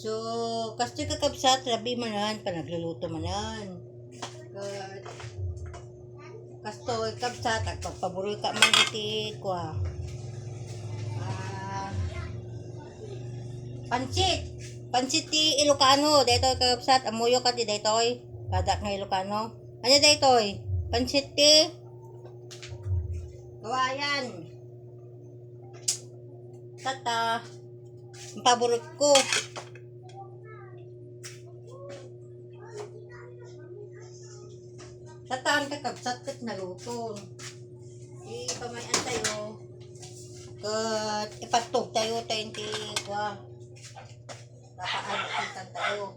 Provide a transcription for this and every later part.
So, kasto kakabsat, rabi manan, panagluluto manan. Kasto kakabsat, agpagpaburoy ka man iti kwa. Pansit! Pansit ti Ilocano, daytoy kakabsat, amuyo ka ti daytoy. Kadak nga Ilocano. Ano daytoy? Pansit ti kawayan. Tata, ang paborito ko. Tataan kakabsat kat naluto. Ipamayan tayo. Kat ipatog tayo tayo ti kwa. Napaalitan tayo.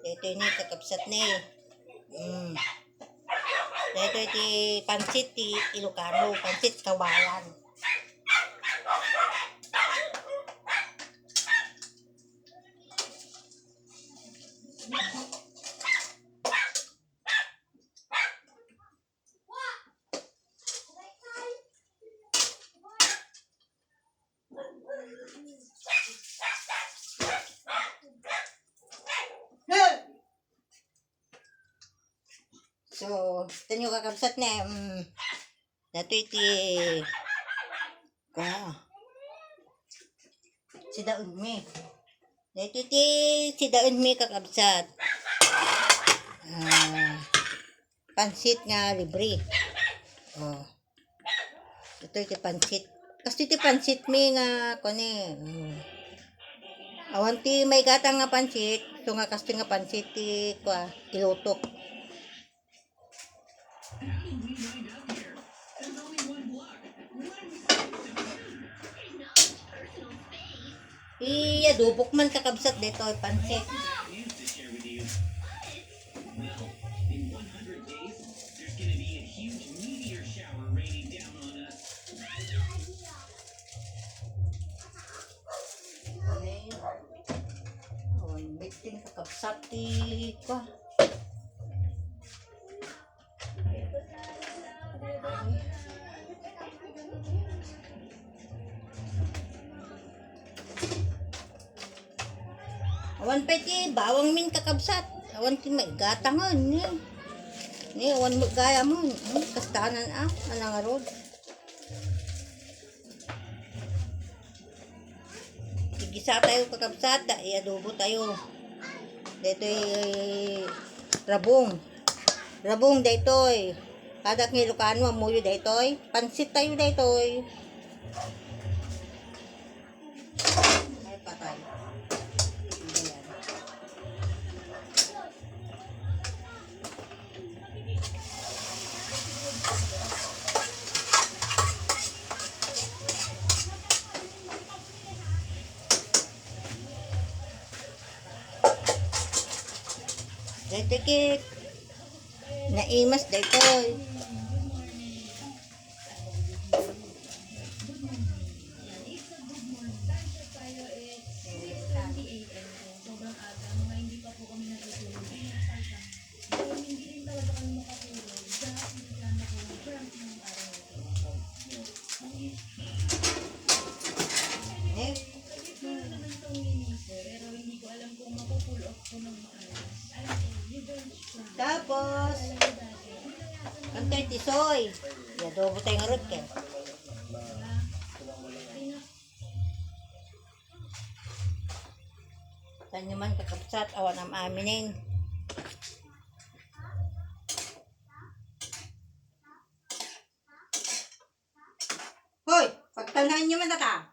Ito ni kakabsat ni. Ito ti pansit ti Ilocano, pansit kawayan. So, ito nyo kakabsat na, dato iti, si daun mi. Dato iti, si daun mi kakabsat. Pansit nga libre. Ito iti pansit. Kasi iti pansit mi nga, awan ti may gatang nga pansit, so nga kasi nga pansit ti, ilutok. Dubok man kakabsat dito ay pansit. Bitin kakabsat ti ko. Awan pa ti bawang min kakabsat. Awan ti may gatangan ni. Ni awan mo gaya mo. Kastanan anang arod. Tigisa tayo kakabsat, iadobo tayo. Dito'y rabong. Rabong dito'y. Kadak ng Ilocano amuyo dito'y. Pansit tayo dito'y. Ay patay. Dito kit naimas dito. Tapos, antay tisoy. Iadobo tayo nga rod kayo. Tanyo man kakapsat, awan am aminin. Hoy, pagtanahan nyo man tata.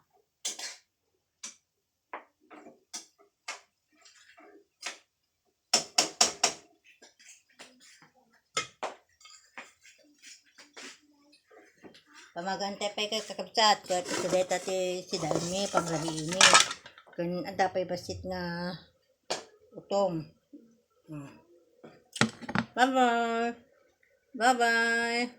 Pamagantay pa kay kakabsat, kaya tisadeta ti si Dalmi, pagrabi ini. Kun ada pa basit nga utong. Bye-bye. Bye-bye.